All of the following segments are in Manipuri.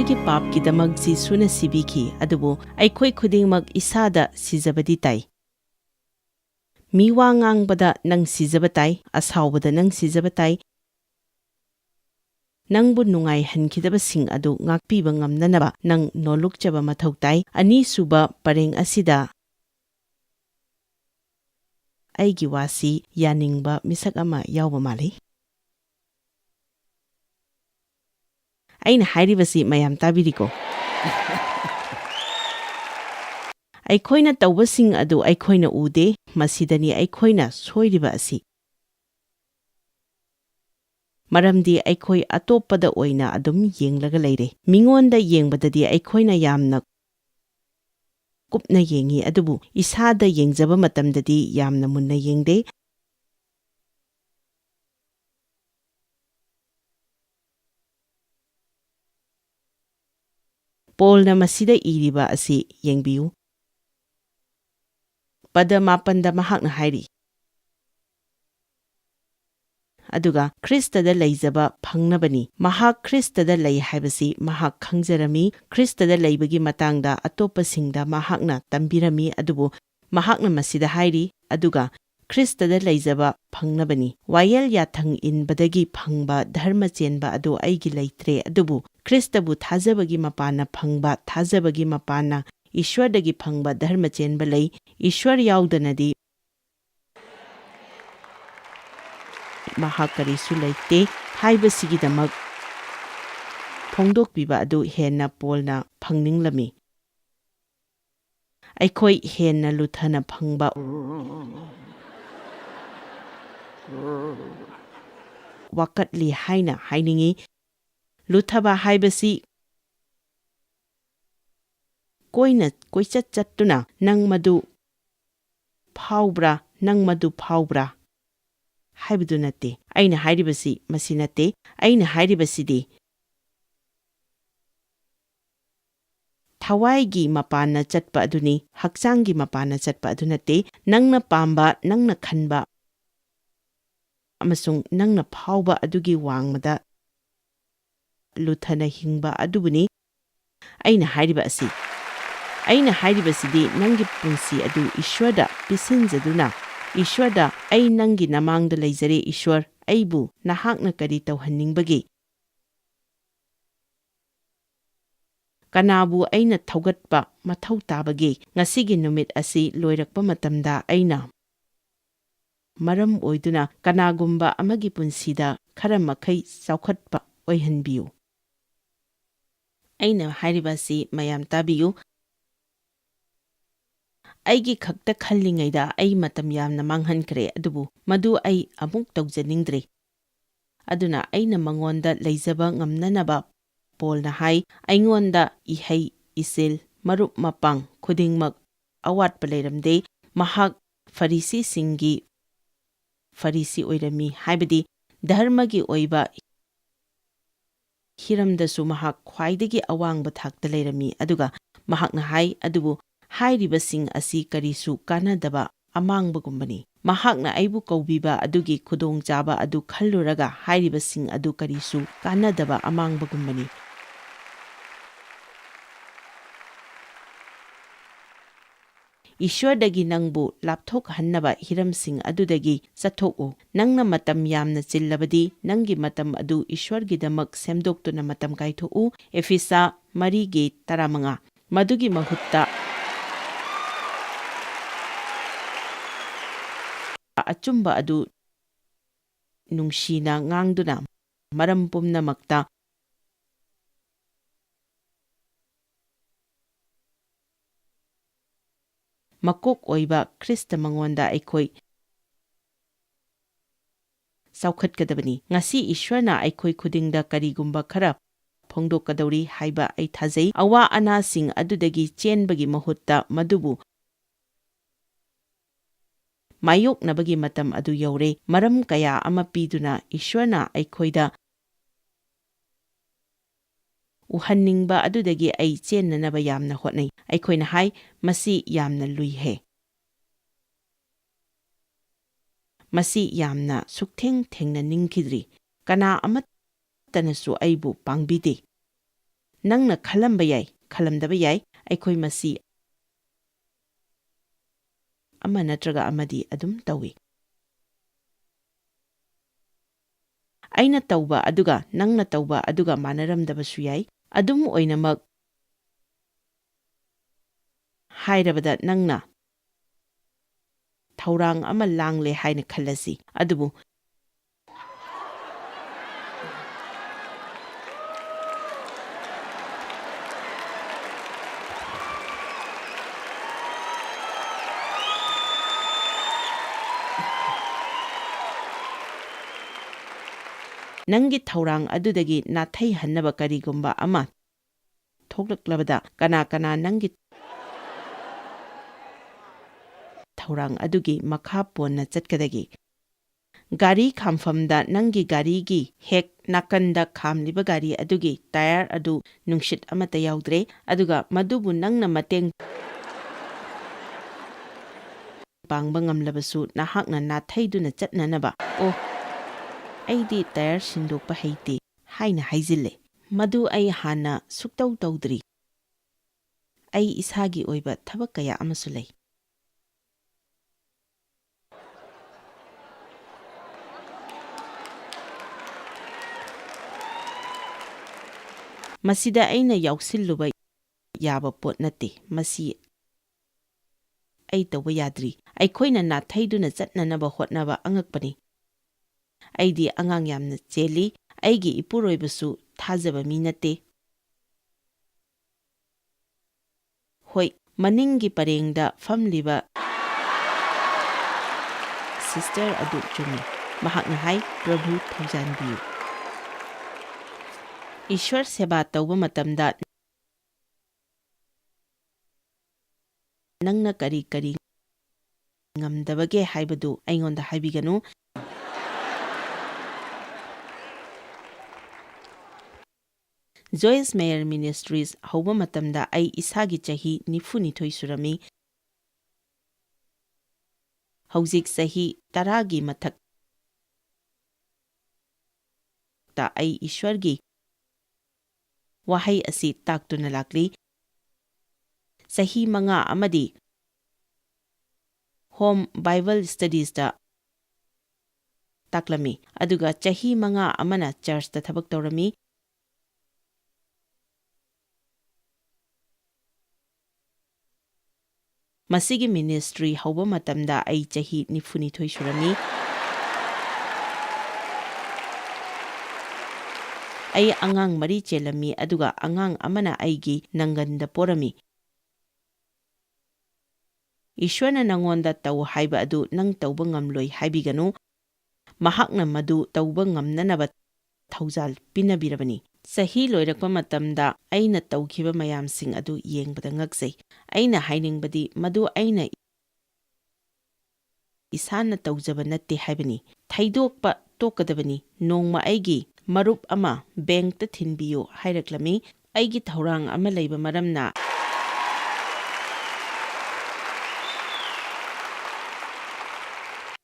ꯑꯩꯈꯣꯏꯒꯤ ꯄꯥꯞꯀꯤꯗꯃꯛ ꯖꯤꯁꯨꯅ ꯁꯤꯕꯤꯈꯤ ꯑꯗꯨꯕꯨ ꯑꯩꯈꯣꯏ ꯈꯨꯗꯤꯡꯃꯛ ꯏꯁꯥꯗ ꯁꯤꯖꯕꯗꯤ ꯇꯥꯏ ꯃꯤ ꯋꯥ ꯉꯥꯡꯕꯗ ꯅꯪ ꯁꯤꯖꯕ ꯇꯥꯏ ꯑꯁꯥꯎꯕꯗ ꯅꯪ ꯁꯤꯖꯕ ꯇꯥꯏ ꯅꯪꯕꯨ ꯅꯨꯡꯉꯥꯏꯍꯟꯈꯤꯗꯕꯁꯤꯡ ꯑꯗꯨ ꯉꯥꯛꯄꯤꯕ ꯉꯝꯅꯅꯕ ꯅꯪ ꯅꯣꯜꯂꯨꯛꯆꯕ ꯃꯊꯧ ꯇꯥꯏ ꯑꯅꯤꯁꯨꯕ ꯄꯔꯦꯡ ꯑꯁꯤꯗ ꯑꯩꯒꯤ ꯋꯥꯁꯤ ꯌꯥꯅꯤꯡꯕ ꯃꯤꯁꯛ ꯑꯃ ꯌꯥꯎꯕ ꯃꯥꯜꯂꯤ ꯑꯩꯅ ꯍꯥꯏꯔꯤꯕꯁꯤ ꯃꯌꯥꯝ ꯇꯥꯕꯤꯔꯤꯀꯣ ꯑꯩꯈꯣꯏꯅ ꯇꯧꯕꯁꯤꯡ ꯑꯗꯨ ꯑꯩꯈꯣꯏꯅ ꯎꯗꯦ ꯃꯁꯤꯗꯅꯤ ꯑꯩꯈꯣꯏꯅ ꯁꯣꯏꯔꯤꯕ ꯑꯁꯤ ꯃꯔꯝꯗꯤ ꯑꯩꯈꯣꯏ ꯑꯇꯣꯞꯄꯗ ꯑꯣꯏꯅ ꯑꯗꯨꯝ ꯌꯦꯡꯂꯒ ꯂꯩꯔꯦ ꯃꯤꯉꯣꯟꯗ ꯌꯦꯡꯕꯗꯗꯤ ꯑꯩꯈꯣꯏꯅ ꯌꯥꯝꯅ ꯀꯨꯞꯅ ꯌꯦꯡꯉꯤ ꯑꯗꯨꯕꯨ ꯏꯁꯥꯗ ꯌꯦꯡꯖꯕ ꯃꯇꯝꯗꯗꯤ ꯌꯥꯝꯅ ꯃꯨꯟꯅ ꯌꯦꯡꯗꯦ ꯄꯣꯜꯅ ꯃꯁꯤꯗ ꯏꯔꯤꯕ ꯑꯁꯤ ꯌꯦꯡꯕꯤꯌꯨ ꯄꯗ 9ꯗ ꯃꯍꯥꯛꯅ ꯍꯥꯏꯔꯤ ꯑꯗꯨꯒ ꯈ꯭ꯔꯤꯁꯇꯗ ꯂꯩꯖꯕ ꯐꯪꯅꯕꯅꯤ ꯃꯍꯥꯛ ꯈ꯭ꯔꯤꯁꯇꯗ ꯂꯩ ꯍꯥꯏꯕꯁꯤ ꯃꯍꯥꯛ ꯈꯪꯖꯔꯝꯃꯤ ꯈ꯭ꯔꯤꯁꯇꯗ ꯂꯩꯕꯒꯤ ꯃꯇꯥꯡꯗ ꯑꯇꯣꯞꯄꯁꯤꯡꯗ ꯃꯍꯥꯛꯅ ꯇꯝꯕꯤꯔꯝꯃꯤ ꯑꯗꯨꯕꯨ ꯃꯍꯥꯛꯅ ꯃꯁꯤꯗ ꯍꯥꯏꯔꯤ ꯑꯗꯨꯒ ꯈ꯭ꯔꯤꯁꯇꯗ ꯂꯩꯖꯕ ꯐꯪꯅꯕꯅꯤ ꯋꯥꯌꯦꯜ ꯌꯥꯊꯪ ꯏꯟꯕꯗꯒꯤ ꯐꯪꯕ ꯙꯔꯃ ꯆꯦꯟꯕ ꯑꯗꯨ ꯑꯩꯒꯤ ꯂꯩꯇ꯭ꯔꯦ ꯑꯗꯨꯕꯨ ꯈ꯭ꯔꯤꯁꯇꯕꯨ ꯊꯥꯖꯕꯒꯤ ꯃꯄꯥꯟꯅ ꯐꯪꯕ ꯊꯥꯖꯕꯒꯤ ꯃꯄꯥꯟꯅ ꯏꯁ꯭ꯋꯔꯗꯒꯤ ꯐꯪꯕ ꯙꯔꯃ ꯆꯦꯟꯕ ꯂꯩ ꯏꯁ꯭ꯋꯔ ꯌꯥꯎꯗꯅꯗꯤ ꯃꯍꯥꯛ ꯀꯔꯤꯁꯨ ꯂꯩꯇꯦ ꯍꯥꯏꯕꯁꯤꯒꯤꯗꯃꯛ ꯐꯣꯡꯗꯣꯛꯄꯤꯕ ꯑꯗꯨ ꯍꯦꯟꯅ ꯄꯣꯜꯅ ꯐꯪꯅꯤꯡꯂꯝꯃꯤ ꯑꯩꯈꯣꯏ ꯍꯦꯟꯅ ꯂꯨꯊꯅ ꯐꯪꯕ ꯋꯥꯀꯠꯂꯤ ꯍꯥꯏꯅ ꯍꯥꯏꯅꯤꯡꯉꯤ ꯂꯨꯊꯕ ꯍꯥꯏꯕꯁꯤ ꯀꯣꯏꯆꯠ ꯆꯠꯇꯨꯅ ꯅꯪ ꯃꯗꯨ ꯐꯥꯎꯕ꯭ꯔꯥ ꯍꯥꯏꯕꯗꯨ ꯅꯠꯇꯦ ꯑꯩꯅ ꯍꯥꯏꯔꯤꯕꯁꯤ ꯃꯁꯤ ꯅꯠꯇꯦ ꯑꯩꯅ ꯍꯥꯏꯔꯤꯕꯁꯤꯗꯤ ꯊꯋꯥꯏꯒꯤ ꯃꯄꯥꯟꯅ ꯆꯠꯄ ꯑꯗꯨꯅꯤ ꯍꯛꯆꯥꯡꯒꯤ ꯃꯄꯥꯟꯅ ꯆꯠꯄ ꯑꯗꯨ ꯅꯠꯇꯦ ꯅꯪꯅ ꯄꯥꯝꯕ ꯅꯪꯅ ꯈꯟꯕ ꯑꯃꯁꯨꯡ ꯅꯪꯅ ꯐꯥꯎꯕ ꯑꯗꯨꯒꯤ ꯋꯥꯡꯃꯗ ꯂꯨꯊꯅ ꯍꯤꯡꯕ ꯑꯗꯨꯕꯨꯅꯤ ꯑꯩꯅ ꯍꯥꯏꯔꯤꯕꯁꯤꯗꯤ ꯅꯪꯒꯤ ꯄꯨꯟꯁꯤ ꯑꯗꯨ ꯏꯁ꯭ꯋꯔꯗ ꯄꯤꯁꯤꯟꯖꯗꯨꯅ ꯏꯁ꯭ꯋꯔꯗ ꯑꯩ ꯅꯪꯒꯤ ꯅꯃꯥꯡꯗ ꯂꯩꯖꯔꯦ ꯏꯁ꯭ꯋꯔ ꯑꯩꯕꯨ ꯅꯍꯥꯛꯅ ꯀꯔꯤ ꯇꯧꯍꯟꯅꯤꯡꯕꯒꯦ ꯀꯅꯥꯕꯨ ꯑꯩꯅ ꯊꯧꯒꯠꯄ ꯃꯊꯧ ꯇꯥꯕꯒꯦ ꯉꯁꯤꯒꯤ ꯅꯨꯃꯤꯠ ꯑꯁꯤ ꯂꯣꯏꯔꯛꯄ ꯃꯇꯝꯗ ꯑꯩꯅ ꯃꯔꯝ ꯑꯣꯏꯗꯨꯅ ꯀꯅꯥꯒꯨꯝꯕ ꯑꯃꯒꯤ ꯄꯨꯟꯁꯤꯗ ꯈꯔ ꯃꯈꯩ ꯆꯥꯎꯈꯠꯄ ꯑꯣꯏꯍꯟꯕꯤꯌꯨ ꯑꯩꯅ ꯍꯥꯏꯔꯤꯕ ꯑꯁꯤ ꯃꯌꯥꯝ ꯇꯥꯕꯤꯌꯨ ꯑꯩꯒꯤ ꯈꯛꯇ ꯈꯜꯂꯤꯉꯩꯗ ꯑꯩ ꯃꯇꯝ ꯌꯥꯝꯅ ꯃꯥꯡꯍꯟꯈ꯭ꯔꯦ ꯑꯗꯨꯕꯨ ꯃꯗꯨ ꯑꯩ ꯑꯃꯨꯛ ꯇꯧꯖꯅꯤꯡꯗ꯭ꯔꯦ ꯑꯗꯨꯅ ꯑꯩꯅ ꯃꯉꯣꯟꯗ ꯂꯩꯖꯕ ꯉꯝꯅꯅꯕ ꯄꯣꯜꯅ ꯍꯥꯏ ꯑꯩꯉꯣꯟꯗ ꯏꯍꯩ ꯏꯁꯤꯜ ꯃꯔꯨꯞ ꯃꯄꯥꯡ ꯈꯨꯗꯤꯡꯃꯛ ꯑꯋꯥꯠꯄ ꯂꯩꯔꯝꯗꯦ ꯃꯍꯥꯛ ꯐꯔꯤꯁꯤꯁꯤꯡꯒꯤ ꯐꯔꯤꯁꯤ ꯑꯣꯏꯔꯝꯃꯤ ꯍꯥꯏꯕꯗꯤ ꯙꯔꯃꯒꯤ ꯑꯣꯏꯕ ꯍꯤꯔꯝꯗꯁꯨ ꯃꯍꯥꯛ ꯈ꯭ꯋꯥꯏꯗꯒꯤ ꯑꯋꯥꯡꯕ ꯊꯥꯛꯇ ꯂꯩꯔꯝꯃꯤ ꯑꯗꯨꯒ ꯃꯍꯥꯛꯅ ꯍꯥꯏ ꯑꯗꯨꯕꯨ ꯍꯥꯏꯔꯤꯕꯁꯤꯡ ꯑꯁꯤ ꯀꯔꯤꯁꯨ ꯀꯥꯟꯅꯗꯕ ꯑꯃꯥꯡꯕꯒꯨꯝꯕꯅꯤ ꯃꯍꯥꯛꯅ ꯑꯩꯕꯨ ꯀꯧꯕꯤꯕ ꯑꯗꯨꯒꯤ ꯈꯨꯗꯣꯡꯆꯥꯕ ꯑꯗꯨ ꯈꯜꯂꯨꯔꯒ ꯍꯥꯏꯔꯤꯕꯁꯤꯡ ꯑꯗꯨ ꯀꯔꯤꯁꯨ ꯀꯥꯟꯅꯗꯕ ꯑꯃꯥꯡꯕꯒꯨꯝꯕꯅꯤ ꯏꯁ꯭ꯋꯔꯗꯒꯤ ꯅꯪꯕꯨ ꯂꯥꯞꯊꯣꯛꯍꯟꯅꯕ ꯍꯤꯔꯝꯁꯤꯡ ꯑꯗꯨꯗꯒꯤ ꯆꯠꯊꯣꯛꯎ ꯅꯪꯅ ꯃꯇꯝ ꯌꯥꯝꯅ ꯆꯤꯜꯂꯕꯗꯤ ꯅꯪꯒꯤ ꯃꯇꯝ ꯑꯗꯨ ꯏꯁ꯭ꯋꯔꯒꯤꯗꯃꯛ ꯁꯦꯝꯗꯣꯛꯇꯨꯅ ꯃꯇꯝ ꯀꯥꯏꯊꯣꯛꯎ ꯑꯦꯐꯤꯁꯥ 4:15 ꯃꯗꯨꯒꯤ ꯃꯍꯨꯠꯇ ꯑꯆꯨꯝꯕ ꯑꯗꯨ ꯅꯨꯡꯁꯤꯅ ꯉꯥꯡꯗꯨꯅ ꯃꯔꯝ ꯄꯨꯝꯅꯃꯛꯇ ꯃꯀꯣꯛ ꯑꯣꯏꯕ ꯈ꯭ꯔꯤꯁꯇ ꯃꯉꯣꯟꯗ ꯑꯩꯈꯣꯏ ꯆꯥꯎꯈꯠꯀꯗꯕꯅꯤ ꯉꯁꯤ ꯏꯁ꯭ꯋꯔꯅ ꯑꯩꯈꯣꯏ ꯈꯨꯗꯤꯡꯗ ꯀꯔꯤꯒꯨꯝꯕ ꯈꯔ ꯐꯣꯡꯗꯣꯛꯀꯗꯧꯔꯤ ꯍꯥꯏꯕ ꯑꯩ ꯊꯥꯖꯩ ꯑꯋꯥ ꯑꯅꯥꯁꯤꯡ ꯑꯗꯨꯗꯒꯤ ꯆꯦꯟꯕꯒꯤ ꯃꯍꯨꯠꯇ ꯃꯗꯨꯕꯨ ꯃꯥꯌꯣꯛꯅꯕꯒꯤ ꯃꯇꯝ ꯑꯗꯨ ꯌꯧꯔꯦ ꯃꯔꯝ ꯀꯌꯥ ꯑꯃ ꯄꯤꯗꯨꯅ ꯏꯁ꯭ꯋꯔꯅ ꯑꯩꯈꯣꯏꯗ ꯎꯍꯟꯅꯤꯡꯕ ꯑꯗꯨꯗꯒꯤ ꯑꯩ ꯆꯦꯟꯅꯅꯕ ꯌꯥꯝꯅ ꯍꯣꯠꯅꯩ ꯑꯩꯈꯣꯏꯅ ꯍꯥꯏ ꯃꯁꯤ ꯌꯥꯝꯅ ꯂꯨꯏꯍꯦ ꯃꯁꯤ ꯌꯥꯝꯅ ꯁꯨꯛꯊꯦꯡ ꯊꯦꯡꯅꯅꯤꯡꯈꯤꯗ꯭ꯔꯤ ꯀꯅꯥ ꯑꯃꯠꯇꯅꯁꯨ ꯑꯩꯕꯨ ꯄꯥꯡꯕꯤꯗꯦ Nangna khalamba yai, khalamdaba yai, aikhoi masi ama natraga amadi adum tawi. Aina tauba aduga nangna tauba aduga manaramdabasu yai, adum oinamak hairabada nangna thaurang ama langle haina khallasi, adubu Nangi thaurang adudagi nathai hannaba karigumba ama thoklaklabada kana nangi thaurang adugi makha ponna chatkadagi. Gari khamfamda nangi garigi hek nakanda khamliba gari adugi tire adu nungshit amata yaudre, aduga madubu nangna mateng pangba ngamlabasu nahakna nathaiduna chatnanaba. Oh, aidi tire sindokpa heite haina haizille. Madu ai hana suktau taudri. Ai isagi oiba thabak kaya amasu lei. Masida aina yausilluba yaba pot nate, masi ai tawba yadri. Aikhoina nathaiduna chatnanaba hotnaba angakpani. Aidi angang yamna cheli, aigi ipuroibasu thajaba mi nate. Hoi, maningi parengda famliba sister adu chumi. Mahakna hai Prabhu thaujanbiyu. Ishwar seba tauba matamda nangna kari ngamdabage haibadu aingonda haibiganu. Joyce Meyer Ministries hauba matamda ai isagi chahi 92 surami. Hauzik sahi 10 mathak ta ai Ishwargi wahai asi taktuna lakli. Sahi 5 amadi Home Bible Studies da taklami, aduga chahi 5 amana church da thabak tawrami. Masigi ministry hauba matamda ai chahi 92 surami. Ai angang mari chelami, aduga angang amana aigi nanganda porami. Ishwana nangonda tau haiba adu nang tauba ngamloi haibiganu. Mahakna madu tauba ngamnanaba thaujal pinabirabani. Sahi loirakpa matamda aina taukhiba mayamsing adu yengbada ngaksei. Aina hainingbadi madu aina isana taujaba natte haibani. Thaidokpa tokadabani. Nongma aigi marup ama bankta thinbiyo hairaklami. Aigi thaurang ama leiba maramna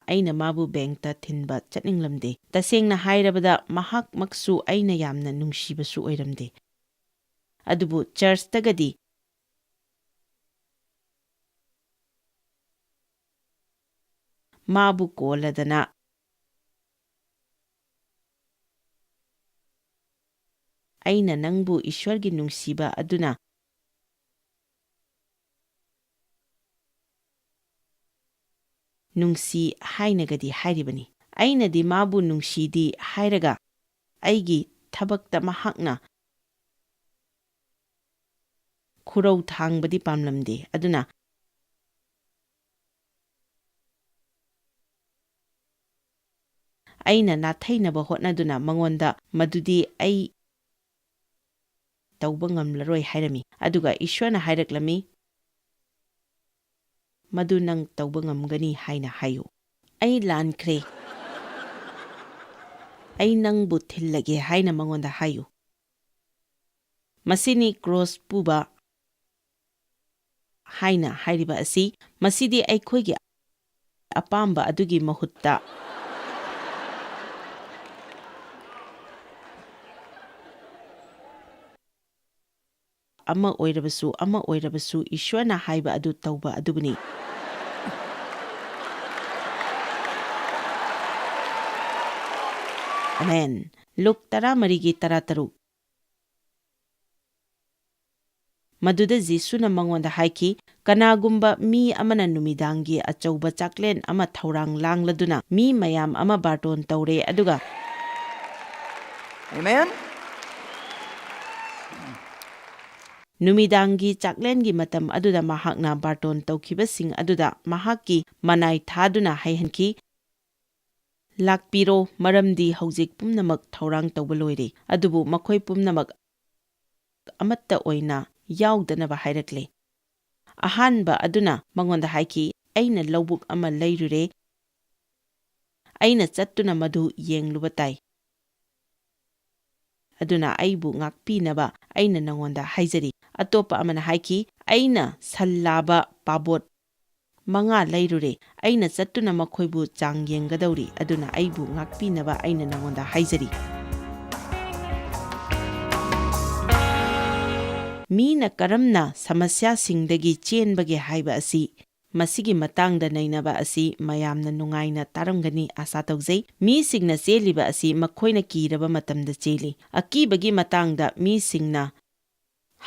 aina mabu bankta thinba chatninglamde. Tasengna hairabada mahak maksu aina yamna nungshibasu oiramde. Adubu church tagadi mabu koladana aina nangbu Ishwargi nungsiba aduna nungsi hainagadi hairibani. Aina di mabu nungsidi hairaga aigi thabakta mahakna khurau thangbadi pamlamde. Aduna aina nathainaba hotnaduna mangonda madudi ai tauba ngamlaroi hairami. Aduga Ishwarna hairaklami madu nang tauba ngamgani haina hayo. Ai lankre. Ai nangbu thillage haina mangonda hayo. Masini cross puba haina hairiba asi. Masidi aikhoigi apamba adugi mahutta ama oirabasu Ishwarna haiba adu tauba adubuni. Amen. Luke 10:13. Maduda Jisuna mangonda haiki kanagumba mi amana numidangi achauba chaklen ama thaurang langladuna mi mayam ama barton taure aduga. Amen. Numidangi chaklengi matam aduda mahakna barton taukibasing aduda mahaki manai thaduna haihanki lakpiro maramdi haujik pumnamak thaurang tauba loire adubu makhoi pumnamak amatta oina yaudana hairakle. Ahanba aduna mangonda haiki aina lawbuk ama leirure aina chattuna madu yenglubatai. Aduna aibu ngakpinaba aina nangonda haijari. Atopa amana haiki aina sallaba pabot manga leirure aina chattuna makhoibu chang yenggadawri aduna aibu ngakpinaba aina nangonda haijari. Mina karamna samasya singdagi chenbage haiba asi masigi matangda nainaba asi mayamna nungaina taramgani asa tauzai mi singna cheliba asi makhoina kiraba matamda cheli akibagi matangda mi singna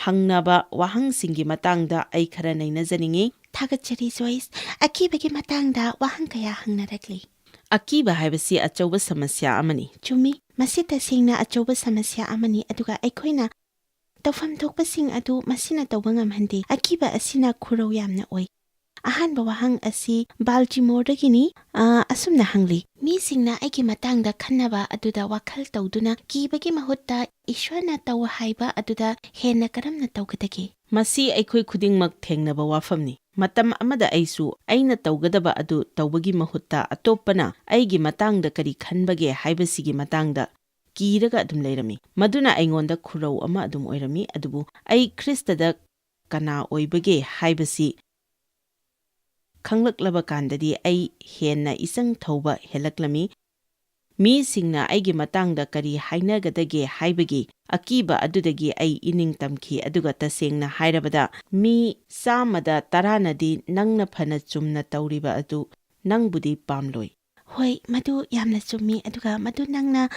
hangnaba wahang singi matangda ai khara naina janingi Thagachari Joyce akibagi matangda wahang kaya hangnarakli. Akiba haibasi achauba samasya amani. Chumi masita singna achauba samasya amani aduga aikhoina tawfam thokpasing adu masina tawba ngamhandi akiba asina khurau yamna oi. Ahanba wahang asi Baltimore-dagini asumna hangli mi singna aigi matangda khannaba aduda wakhal tawduna kibagi mahutta Ishwarna taw haiba aduda henna karamna tawgadagi. Masi aikhoi khudingmak thengnaba wafamni. Matam amada aisu aina tawgadaba adu tawbagi mahutta atopana aigi matangda kari khanbage haibasigi matangda kiraga adum leirami. Maduna aingonda khurau ama adum oirami adubu ai Kristada kana oibage haibasi khanglaklaba kandadi ai henna isang thauba helaklami mi singna aigi matangda kari hainagadage haibagi akiba adudagi ai ining tamki aduga tasengna hairabada mi samada taranadi nangna phana chumna tauriba adu nangbudi pamloi. Hoi madu yamna chumi aduga madu nangna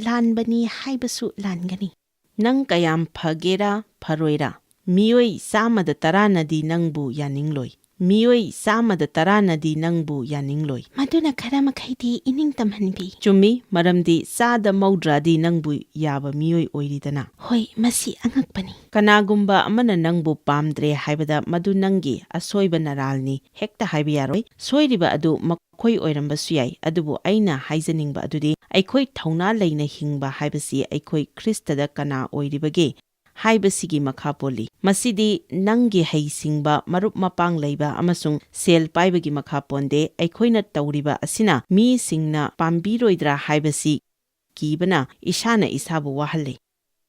lanbani haibasu langani. Nang kayam phagera pharoira mioi samada taranadi nangbu yaningloi. Mioi samada taranadi nangbu yaningloi. Maduna karama khaidi ining tamhanbi. Chumi maramdi sada maudradi nangbu yaba mioi oiridana. Hoi masi angakpani. Kanagumba amana nangbu pamdre haibada madu nangi asoiba naralni hekta haiba yaroi. Soiriba adu makhoi oirambasu yai adubu aina haijaningba adudi aikhoi thauna leina hingba haibasi aikhoi Kristada kana oiribage haibasigi makha poli. Masidi nangi haisingba marup mapang leiba amasung sel paibagi makha ponde aikhoina tauriba asina mi singna pambiroidra haibasi kibana ishana isabu wahalle.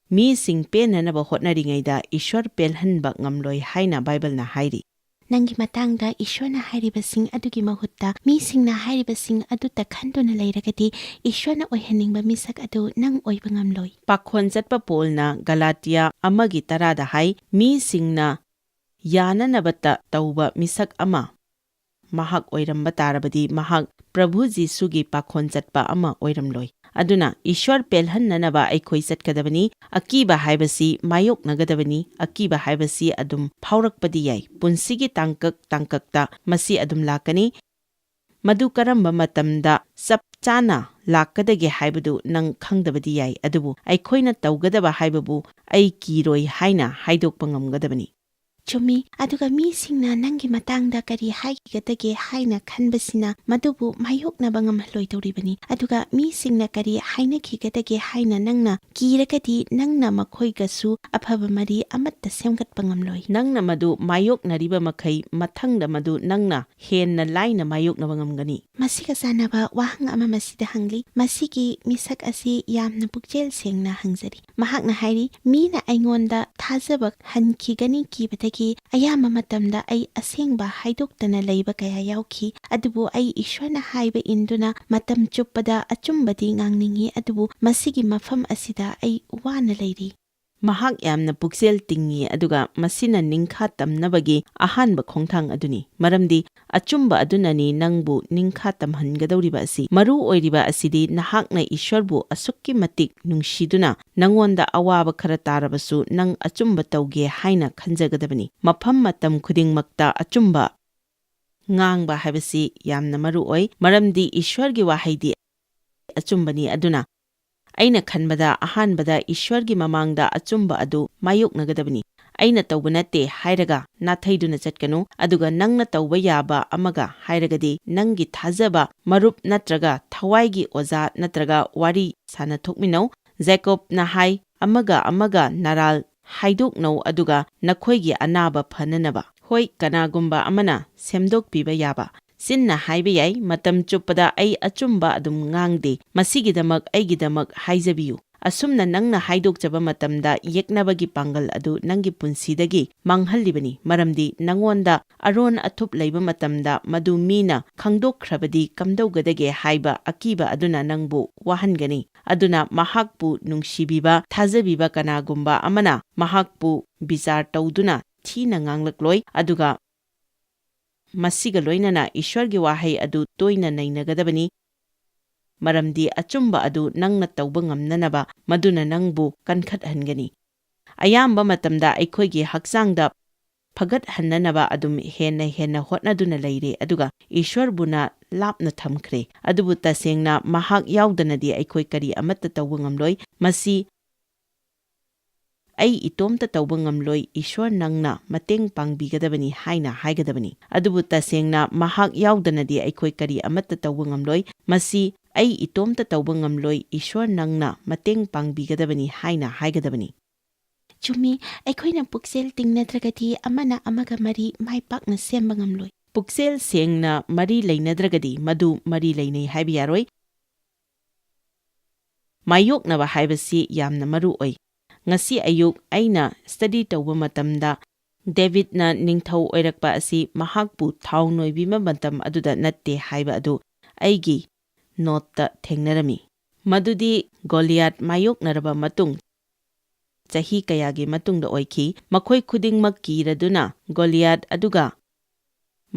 Mi sing penanaba hotnaringaida Ishwar pelhanba ngamloi haina Bible na hairi. Nangi matangda Ishwarna hairibasing adugi mahutta mi singna hairibasing adu takhanduna leiragati Ishwarna oihaningba misak adu nang oiba ngamloi. Pakhon chatpa polna Galatia amagi tarada hai mi singna yana nabata tauba misak ama mahak oiramba tarabadi mahak Prabhu Jisugi pakhon chatpa ama oiramloi. Aduna Ishwar pelhannanaba aikhoi chatkadabani akiba haibasi mayok nagadabani akiba haibasi adum phaurakpadi yai punsigi tangkakta masi adum lakani madu karamba matamda sap chana lakadage haibadu nang khangdabadi yai adubu aikhoina tawgadaba haibabu ai kiroi haina haidokpa ngamgadabani. Chumi aduga mi singna nangi matangda kari haigadage haina khanbasina madubu mayoknaba ngamhloi tawribani aduga mi singna kari hainakigadage haina nangna kiragadi nangna makhoigasu aphaba mari amatta semgatpa ngamloi. Nangna madu mayoknariba makhai mathangda madu nangna henna laina mayoknaba ngamgani. Masiga sanaba wahang ama masida hangli masigi misak asi yamna pukjel sengna hangjari. Mahakna hairi mina aingonda thajabak hankigani kibata ayama matamda ay asengba haidoktana leiba kaya yauki adubu ay Ishwarna haiba induna matam chuppada achumbadi ngangningi adubu masigi mafam asida ay wana leiri. ꯃꯍꯥꯛ ꯌꯥꯝꯅ ꯄꯨꯛꯆꯦꯜ ꯇꯤꯡꯉꯤ ꯑꯗꯨꯒ ꯃꯁꯤꯅ ꯅꯤꯡꯈꯥ ꯇꯝꯅꯕꯒꯤ ꯑꯍꯥꯟꯕ ꯈꯣꯡꯊꯥꯡ ꯑꯗꯨꯅꯤ ꯃꯔꯝꯗꯤ ꯑꯆꯨꯝꯕ ꯑꯗꯨꯅꯅꯤ ꯅꯪꯕꯨ ꯅꯤꯡꯈꯥ ꯇꯝꯍꯟꯒꯗꯧꯔꯤꯕ ꯑꯁꯤ ꯃꯔꯨ ꯑꯣꯏꯔꯤꯕ ꯑꯁꯤꯗꯤ ꯅꯍꯥꯛꯅ ꯏꯁ꯭ꯋꯔꯕꯨ ꯑꯁꯨꯛꯀꯤ ꯃꯇꯤꯛ ꯅꯨꯡꯁꯤꯗꯨꯅ ꯅꯪꯉꯣꯟꯗ ꯑꯋꯥꯕ ꯈꯔ ꯇꯥꯔꯕꯁꯨ ꯅꯪ ꯑꯆꯨꯝꯕ ꯇꯧꯒꯦ ꯍꯥꯏꯅ ꯈꯟꯖꯒꯗꯕꯅꯤ ꯃꯐꯝ ꯃꯇꯝ ꯈꯨꯗꯤꯡꯃꯛꯇ ꯑꯆꯨꯝꯕ ꯉꯥꯡꯕ ꯍꯥꯏꯕꯁꯤ ꯌꯥꯝꯅ ꯃꯔꯨ ꯑꯣꯏ ꯃꯔꯝꯗꯤ ꯏꯁ꯭ꯋꯔꯒꯤ ꯋꯥꯍꯩꯗꯤ ꯑꯆꯨꯝꯕꯅꯤ ꯑꯗꯨꯅ ꯑꯩꯅ ꯈꯟꯕꯗ ꯑꯍꯥꯟꯕꯗ ꯏꯁ꯭ꯋꯔꯒꯤ ꯃꯃꯥꯡꯗ ꯑꯆꯨꯝꯕ ꯑꯗꯨ ꯃꯥꯌꯣꯛꯅꯒꯗꯕꯅꯤ ꯑꯩꯅ ꯇꯧꯕ ꯅꯠꯇꯦ ꯍꯥꯏꯔꯒ ꯅꯥꯊꯩꯗꯨꯅ ꯆꯠꯀꯅꯨ ꯑꯗꯨꯒ ꯅꯪꯅ ꯇꯧꯕ ꯌꯥꯕ ꯑꯃꯒ ꯍꯥꯏꯔꯒꯗꯤ ꯅꯪꯒꯤ ꯊꯥꯖꯕ ꯃꯔꯨꯞ ꯅꯠꯇ꯭ꯔꯒ ꯊꯋꯥꯏꯒꯤ ꯑꯣꯖꯥ ꯅꯠꯇ꯭ꯔꯒ ꯋꯥꯔꯤ ꯁꯥꯟꯅꯊꯣꯛꯃꯤꯟꯅꯧ ꯖꯦꯀꯣꯕꯅ ꯍꯥꯏ ꯑꯃꯒ ꯅꯔꯥꯜ ꯍꯥꯏꯗꯣꯛꯅꯧ ꯑꯗꯨꯒ ꯅꯈꯣꯏꯒꯤ ꯑꯅꯥꯕ ꯐꯅꯅꯕ ꯍꯣꯏ ꯀꯅꯥꯒꯨꯝꯕ ꯑꯃꯅ ꯁꯦꯝꯗꯣꯛꯄꯤꯕ ꯌꯥꯕ ꯆꯤꯟꯅ ꯍꯥꯏꯕ ꯌꯥꯏ ꯃꯇꯝ ꯆꯨꯞꯄꯗ ꯑꯩ ꯑꯆꯨꯝꯕ ꯑꯗꯨꯝ ꯉꯥꯡꯗꯦ ꯃꯁꯤꯒꯤꯗꯃꯛ ꯑꯩꯒꯤꯗꯃꯛ ꯍꯥꯏꯖꯕꯤꯌꯨ ꯑꯁꯨꯝꯅ ꯅꯪꯅ ꯍꯥꯏꯗꯣꯛꯆꯕ ꯃꯇꯝꯗ ꯌꯦꯛꯅꯕꯒꯤ ꯄꯥꯡꯒꯜ ꯑꯗꯨ ꯅꯪꯒꯤ ꯄꯨꯟꯁꯤꯗꯒꯤ ꯃꯥꯡꯍꯜꯂꯤꯕꯅꯤ ꯃꯔꯝꯗꯤ ꯅꯪꯉꯣꯟꯗ ꯑꯔꯣꯟ ꯑꯊꯨꯞ ꯂꯩꯕ ꯃꯇꯝꯗ ꯃꯗꯨ ꯃꯤꯅ ꯈꯪꯗꯣꯛꯈ꯭ꯔꯕꯗꯤ ꯀꯝꯗꯧꯒꯗꯒꯦ ꯍꯥꯏꯕ ꯑꯀꯤꯕ ꯑꯗꯨꯅ ꯅꯪꯕꯨ ꯋꯥꯍꯟꯒꯅꯤ ꯑꯗꯨꯅ ꯃꯍꯥꯛꯄꯨ ꯅꯨꯡꯁꯤꯕꯤꯕ ꯊꯥꯖꯕꯤꯕ ꯀꯅꯥꯒꯨꯝꯕ ꯑꯃꯅ ꯃꯍꯥꯛꯄꯨ ꯕꯤꯆꯥꯔ ꯇꯧꯗꯨꯅ ꯊꯤꯅ ꯉꯥꯡꯂꯛꯂꯣꯏ ꯑꯗꯨꯒ ꯃꯁꯤꯒ ꯂꯣꯏꯅꯅ ꯏꯁ꯭ꯋꯔꯒꯤ ꯋꯥꯍꯩ ꯑꯗꯨ ꯇꯣꯏꯅ ꯅꯩꯅꯒꯗꯕꯅꯤ ꯃꯔꯝꯗꯤ ꯑꯆꯨꯝꯕ ꯑꯗꯨ ꯅꯪꯅ ꯇꯧꯕ ꯉꯝꯅꯅꯕ ꯃꯗꯨꯅ ꯅꯪꯕꯨ ꯀꯟꯈꯠꯍꯟꯒꯅꯤ ꯑꯌꯥꯝꯕ ꯃꯇꯝꯗ ꯑꯩꯈꯣꯏꯒꯤ ꯍꯛꯆꯥꯡꯗ ꯐꯒꯠꯍꯟꯅꯅꯕ ꯑꯗꯨꯝ ꯍꯦꯟꯅ ꯍꯣꯠꯅꯗꯨꯅ ꯂꯩꯔꯦ ꯑꯗꯨꯒ ꯏꯁ꯭ꯋꯔꯕꯨꯅ ꯂꯥꯞꯅ ꯊꯝꯈ꯭ꯔꯦ ꯑꯗꯨꯕꯨ ꯇꯁꯦꯡꯅ ꯃꯍꯥꯛ ꯌꯥꯎꯗꯅꯗꯤ ꯑꯩꯈꯣꯏ ꯀꯔꯤ ꯑꯃꯠꯇ ꯇꯧꯕ ꯉꯝꯂꯣꯏ ꯃꯁꯤ ꯑꯩ ꯏꯇꯣꯝꯇ ꯇꯧꯕ ꯉꯝꯂꯣꯏ ꯏꯁ꯭ꯋꯔ ꯅꯪꯅ ꯃꯇꯦꯡ ꯄꯥꯡꯕꯤꯒꯗꯕꯅꯤ ꯍꯥꯏꯅ ꯍꯥꯏꯒꯗꯕꯅꯤ ꯑꯗꯨꯕꯨ ꯇꯁꯦꯡꯅ ꯃꯍꯥꯛ ꯌꯥꯎꯗꯅꯗꯤ ꯑꯩꯈꯣꯏ ꯀꯔꯤ ꯑꯃꯠꯇ ꯇꯧꯕ ꯉꯝꯂꯣꯏ ꯃꯁꯤ ꯑꯩ ꯏꯇꯣꯝꯇ ꯇꯧꯕ ꯉꯝꯂꯣꯏ ꯏꯁ꯭ꯋꯔ ꯅꯪꯅ ꯃꯇꯦꯡ ꯄꯥꯡꯕꯤꯒꯗꯕꯅꯤ ꯍꯥꯏꯅ ꯍꯥꯏꯒꯗꯕꯅꯤ ꯆꯨꯝꯃꯤ ꯑꯩꯈꯣꯏꯅ ꯄꯨꯛꯆꯦꯜ ꯇꯤꯡꯅꯗ꯭ꯔꯒꯗꯤ ꯑꯃꯅ ꯑꯃꯒ ꯃꯔꯤ ꯃꯥꯏ ꯄꯥꯛꯅ ꯁꯦꯝꯕ ꯉꯝꯂꯣꯏ ꯄꯨꯛꯆꯦꯜ ꯁꯦꯡꯅ ꯃꯔꯤ ꯂꯩꯅꯗ꯭ꯔꯒꯗꯤ ꯃꯗꯨ ꯃꯔꯤ ꯂꯩꯅꯩ ꯍꯥꯏꯕ ꯌꯥꯔꯣꯏ ꯃꯥꯌꯣꯛꯅꯕ ꯍꯥꯏꯕꯁꯤ ꯌꯥꯝꯅ ꯃꯔꯨ ꯑꯣꯏ ꯉꯁꯤ ꯑꯌꯨꯛ ꯑꯩꯅ ꯁ꯭ꯇꯗꯤ ꯇꯧꯕ ꯃꯇꯝꯗ ꯗꯦꯕꯤꯗꯅ ꯅꯤꯡꯊꯧ ꯑꯣꯏꯔꯛꯄ ꯑꯁꯤ ꯃꯍꯥꯛꯄꯨ ꯊꯥꯎ ꯅꯣꯏꯕꯤꯕ ꯃꯇꯝ ꯑꯗꯨꯗ ꯅꯠꯇꯦ ꯍꯥꯏꯕ ꯑꯗꯨ ꯑꯩꯒꯤ ꯅꯣꯠꯇ ꯊꯦꯡꯅꯔꯝꯃꯤ ꯃꯗꯨꯗꯤ ꯒꯣꯂꯤꯌꯥꯠ ꯃꯥꯌꯣꯛꯅꯔꯕ ꯃꯇꯨꯡ ꯆꯍꯤ ꯀꯌꯥꯒꯤ ꯃꯇꯨꯡꯗ ꯑꯣꯏꯈꯤ ꯃꯈꯣꯏ ꯈꯨꯗꯤꯡꯃꯛ ꯀꯤꯔꯗꯨꯅ ꯒꯣꯂꯤꯌꯥꯠ ꯑꯗꯨꯒ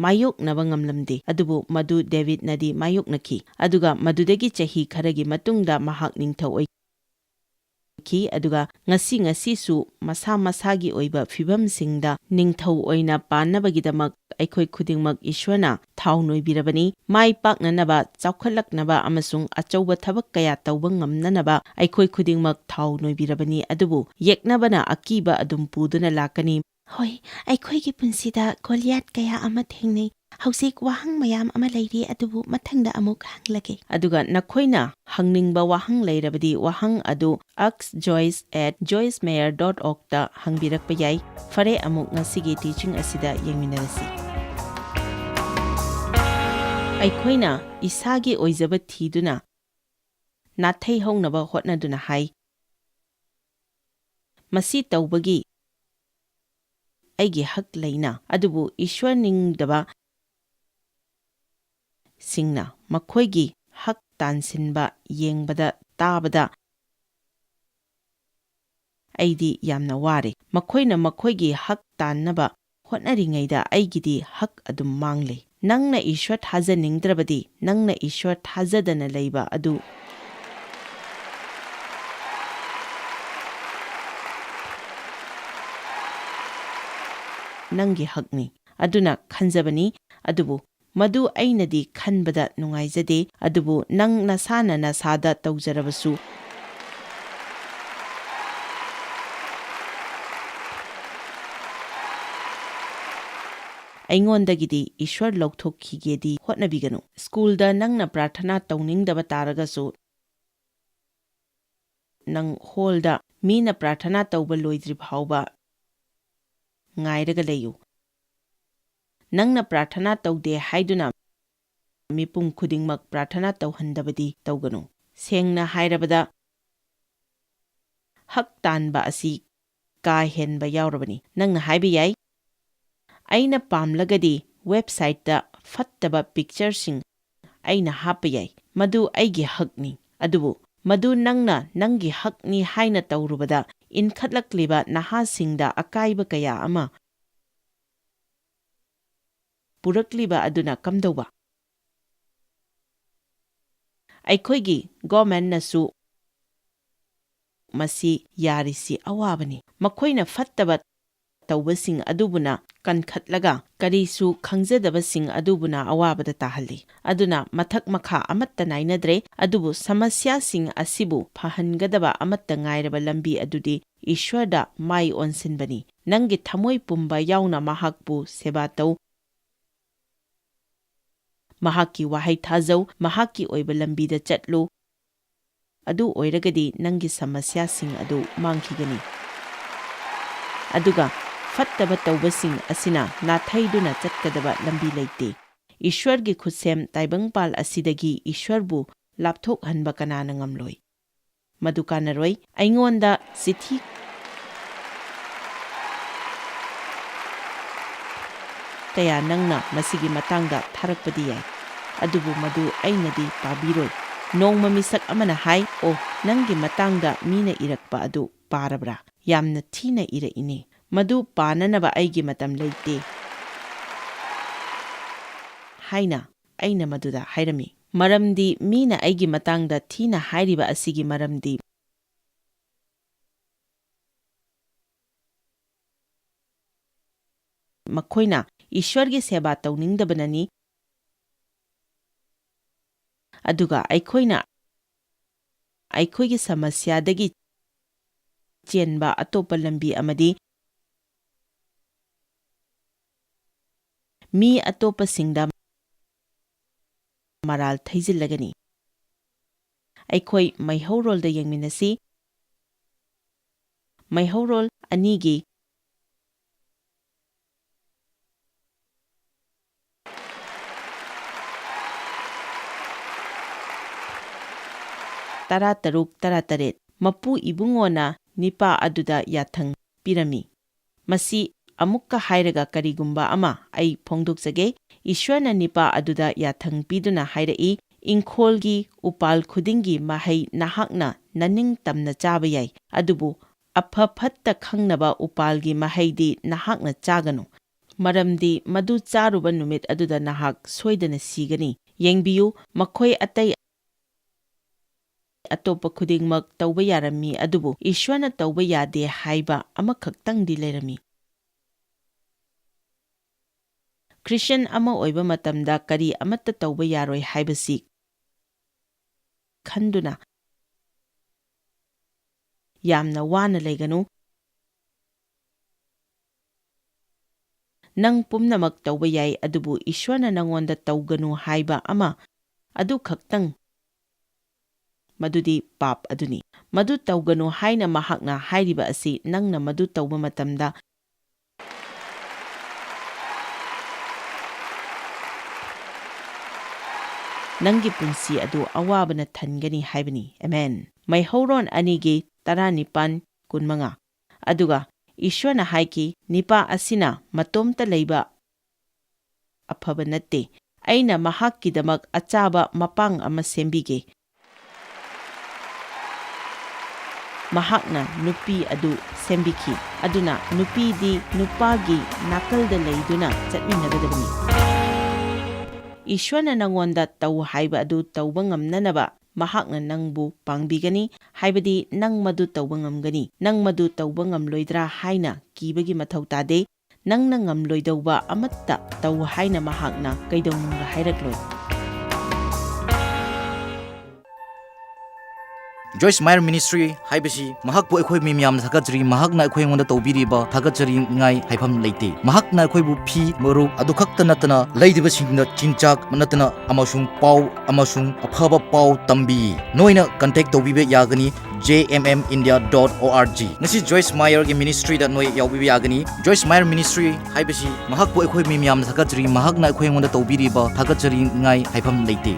ꯃꯥꯌꯣꯛꯅꯕ ꯉꯝꯂꯝꯗꯦ ꯑꯗꯨꯕꯨ ꯃꯗꯨ ꯗꯦꯕꯤꯗꯅꯗꯤ ꯃꯥꯌꯣꯛꯅꯈꯤ ꯑꯗꯨꯒ ꯃꯗꯨꯗꯒꯤ ꯆꯍꯤ ꯈꯔꯒꯤ ꯃꯇꯨꯡꯗ ꯃꯍꯥꯛ ꯅꯤꯡꯊꯧ ꯑꯣꯏꯈꯤ ꯑꯗꯨꯒ ꯉꯁꯤꯁꯨ ꯃꯁꯥ ꯃꯁꯥꯒꯤ ꯑꯣꯏꯕ ꯐꯤꯚꯝꯁꯤꯡꯗ ꯅꯤꯡꯊꯧ ꯑꯣꯏꯅ ꯄꯥꯟꯅꯕꯒꯤꯗꯃꯛ ꯑꯩꯈꯣꯏ ꯈꯨꯗꯤꯡꯃꯛ ꯏꯁ꯭ꯋꯔꯅ ꯊꯥꯎ ꯅꯣꯏꯕꯤꯔꯕꯅꯤ ꯃꯥꯏ ꯄꯥꯛꯅꯅꯕ ꯆꯥꯎꯈꯠꯂꯛꯅꯕ ꯑꯃꯁꯨꯡ ꯑꯆꯧꯕ ꯊꯕꯛ ꯀꯌꯥ ꯇꯧꯕ ꯉꯝꯅꯅꯕ ꯑꯩꯈꯣই ꯈꯨꯗꯤꯡꯃꯛ ꯊꯥꯎ ꯅꯣꯏꯕꯤꯔꯕꯅꯤ ꯑꯗꯨꯕꯨ ꯌꯦꯛꯅꯕꯅ ꯑꯀꯤꯕ ꯑꯗꯨꯝ ꯄꯨꯗꯨꯅ ꯂꯥꯛꯀꯅꯤ ꯍꯣꯏ ꯑꯩꯈꯣꯏꯒꯤ ꯄꯨꯟꯁꯤꯗ ꯒꯣꯂꯤꯌꯥꯠ ꯀꯌꯥ ꯑꯃ ꯊꯦꯡꯅꯩ ꯍꯧꯖꯤꯛ ꯋꯥꯍꯪ ꯃꯌꯥꯝ ꯑꯃ ꯂꯩꯔꯤ ꯑꯗꯨꯕꯨ ꯃꯊꯪꯗ ꯑꯃꯨꯛ ꯍꯪꯂꯒꯦ ꯑꯗꯨꯒ ꯅꯈꯣꯏꯅ ꯍꯪꯅꯤꯡꯕ ꯋꯥꯍꯪ ꯂꯩꯔꯕꯗꯤ wahang adu askjoyce@joycemeyer.org ꯇ ꯍꯪꯕꯤꯔꯛꯄ ꯌꯥꯏ ꯐꯔꯦ ꯑꯃꯨꯛ ꯉꯁꯤꯒꯤ ꯇꯤꯆꯤꯡ ꯑꯁꯤꯗ ꯌꯦꯡꯃꯤꯟꯅꯔꯁꯤ ꯑꯩꯈꯣꯏꯅ ꯏꯁꯥꯒꯤ ꯑꯣꯏꯖꯕ ꯊꯤꯗꯨꯅ ꯅꯥꯊꯩꯍꯧꯅꯕ ꯍꯣꯠꯅꯗꯨꯅ ꯍꯥꯏ ꯃꯁꯤ ꯇꯧꯕꯒꯤ ꯑꯩꯒꯤ ꯍꯛ ꯂꯩꯅ ꯑꯗꯨꯕꯨ ꯏꯁ꯭ꯋꯔ ꯅꯤꯡꯗꯕ ꯁꯤꯡꯅ ꯃꯈꯣꯏꯒꯤ ꯍꯛ ꯇꯥꯟꯁꯤꯟꯕ ꯌꯦꯡꯕꯗ ꯇꯥꯕꯗ ꯑꯩꯗꯤ ꯌꯥꯝꯅ ꯋꯥꯔꯦ ꯃꯈꯣꯏꯅ ꯃꯈꯣꯏꯒꯤ ꯍꯛ ꯇꯥꯟꯅꯕ ꯍꯣꯠꯅꯔꯤꯉꯩꯗ ꯑꯩꯒꯤꯗꯤ ꯍꯛ ꯑꯗꯨꯝ ꯃꯥꯡꯂꯦ ꯅꯪꯅ ꯏꯁ꯭ꯋꯔ ꯊꯥꯖꯅꯤꯡꯗ꯭ꯔꯕꯗꯤ ꯅꯪꯅ ꯏꯁ꯭ꯋꯔ ꯊꯥꯖꯗꯅ ꯂꯩꯕ ꯑꯗꯨ ꯅꯪꯒꯤ ꯍꯛꯅꯤ ꯑꯗꯨꯅ ꯈꯟꯖꯕꯅꯤ ꯑꯗꯨꯕꯨ ꯃꯗꯨ ꯑꯩꯅꯗꯤ ꯈꯟꯕꯗ ꯅꯨꯡꯉꯥꯏꯖꯗꯦ ꯑꯗꯨꯕꯨ ꯅꯪ ꯅꯁꯥꯅ ꯅꯁꯥꯗ ꯇꯧꯖꯔꯕꯁꯨ ꯑꯩꯉꯣꯟꯗꯒꯤꯗꯤ ꯏꯁ꯭ꯋꯔ ꯂꯧꯊꯣꯛꯈꯤꯒꯦꯗꯤ ꯍꯣꯠꯅꯕꯤꯒꯅꯨ ꯁ꯭ꯀꯨꯜꯗ ꯅꯪꯅ ꯄ꯭ꯔꯥꯔꯊꯅꯥ ꯇꯧꯅꯤꯡꯗꯕ ꯇꯥꯔꯒꯁꯨ ꯅꯪ ꯍꯣꯜꯗ ꯃꯤꯅ ꯄ꯭ꯔꯥꯔꯊꯅꯥ ꯇꯧꯕ ꯂꯣꯏꯗ꯭ꯔꯤ ꯐꯥꯎꯕ ꯉꯥꯏꯔꯒ ꯂꯩꯌꯨ ꯅꯪꯅ ꯄ꯭ꯔꯥꯔꯊꯅꯥ ꯇꯧꯗꯦ ꯍꯥꯏꯗꯨꯅ ꯃꯤꯄꯨꯝ ꯈꯨꯗꯤꯡꯃꯛ ꯄ꯭ꯔꯥꯔꯊꯅꯥ ꯇꯧꯍꯟꯗꯕꯗꯤ ꯇꯧꯒꯅꯨ ꯁꯦꯡꯅ ꯍꯥꯏꯔꯕꯗ ꯍꯛ ꯇꯥꯟꯕ ꯑꯁꯤ ꯀꯥ ꯍꯦꯟꯕ ꯌꯥꯎꯔꯕꯅꯤ ꯅꯪꯅ ꯍꯥꯏꯕ ꯌꯥꯏ ꯑꯩꯅ ꯄꯥꯝꯂꯒꯗꯤ ꯋꯦꯕꯁꯥꯏꯠꯇ ꯐꯠꯇꯕ ꯄꯤꯛꯆꯔꯁꯤꯡ ꯑꯩꯅ ꯍꯥꯞꯄ ꯌꯥꯏ ꯃꯗꯨ ꯑꯩꯒꯤ ꯍꯛꯅꯤ ꯑꯗꯨꯕꯨ ꯃꯗꯨ ꯅꯪꯅ ꯅꯪꯒꯤ ꯍꯛꯅꯤ ꯍꯥꯏꯅ ꯇꯧꯔꯨꯕꯗ inkhatlakliba nahasingda akaiba kaya ama purakliba aduna kamdauba. Aikoigi government nasu masi yarisi awabani. Makoina fattaba tawbasing adubuna kankhatlaga karisu khangzadabasing adubuna awabada tahali. Aduna mathak makha amatta nainadre adubu samasyasing asibu phahangadaba amatta ngairaba lambi adudi Ishwarda mai onsinbani. Nangi thamoi pumba yauna mahakpu seba tau. Mahaki wahai thazau mahaki oiba lambida chatlu. Adu oiragadi nangi samasyasing adu mangkigani. Aduga fattaba tawbasing asina nathaiduna chatkadaba lambi leite. Ishwargi khusem taibangpal asidagi Ishwarbu lapthok hanba kanana ngamloi. Madukanaroi aingonda sithi kaya nangna masigi matangda tharakpadi yai. Adubu madu ainadi pabiroi. Nongma misak amana hai o nangi matangda mina irakpa adu parabra. Yamna thina ira ini. Madu pananaba aigi matam leite. Haina aina maduda hairami. Maramdi mina aigi matangda thina hairiba asigi maramdi. Makoina Ishwargi seba tauningdabanani. Aduga aikoina aikoigi samasyadagi chenba atopa lambi amadi mi atopa singda maral thaizillagani. Aikoi maihorol da yengminasi. Maihorol anigi Tara taruk tara taret mapu ibungona nipa aduda yathang pirami. Masi amukka hairaga karigumba ama ai phongdoksage. Ishwarna nipa aduda yathang piduna hairai ingkholgi upal khudingi mahai nahakna naning tamna chaba yai. Adubu apha phatta khangnaba upalgi mahaidi nahakna chaganu. Maramdi madu charuba numit aduda nahak soidana sigani. Yengbiyu makhoi atai atopa khudingmak tauba yarami adubu Ishwarna tauba yade haiba amakhaktangdi lerami. Christian ama oiba matamda kari amatta tauba yaroi haibasi khanduna yamna wana leganu. Nang pumnamak tauba yai adubu Ishwarna nangonda tauganu haiba ama adu khaktang madudi pap aduni. Madu tauganu haina mahakna hairiba asi nangna madu tauba matamda nangi punsi adu awabana thangani haibani. Amen. Maihauron anigi taranipan kunmanga. Aduga Ishwarna haiki nipa asina matomta leiba afaba natte. Aina mahakkidamak achaba mapang ama sembige. Mahakna nupi adu sembiki. Aduna nupi di nupagi nakalda leiduna chatminagadabani. Ishwarna nangonda tau haiba adu tauba ngamnanaba mahakna nangbu pangbigani haibadi nang madu tauba ngamgani. Nang madu tauba ngamloidra haina kibagi mathau tade. Nang ngamloidauba amatta tau haina mahakna kaidawnungla hairakloi. Joyce Meyer Ministry haibasi mahakpu ekhoi mimyam thakachri mahakna ekhoi ngonda tawbiriba thakachri ngai haifam leite. Mahakna ekhoi bu phi maru adu khakta natana leidiba singna chinchak natana amasung pau amasung aphaba pau tambi noina contact tawbibe yagani jmmindia.org. Ngasi Joyce Meyer gi ministry da noi yawbibe yagani. Joyce Meyer Ministry haibasi mahakpu ekhoi mimyam thakachri mahakna ekhoi ngonda tawbiriba thakachri ngai haifam leite.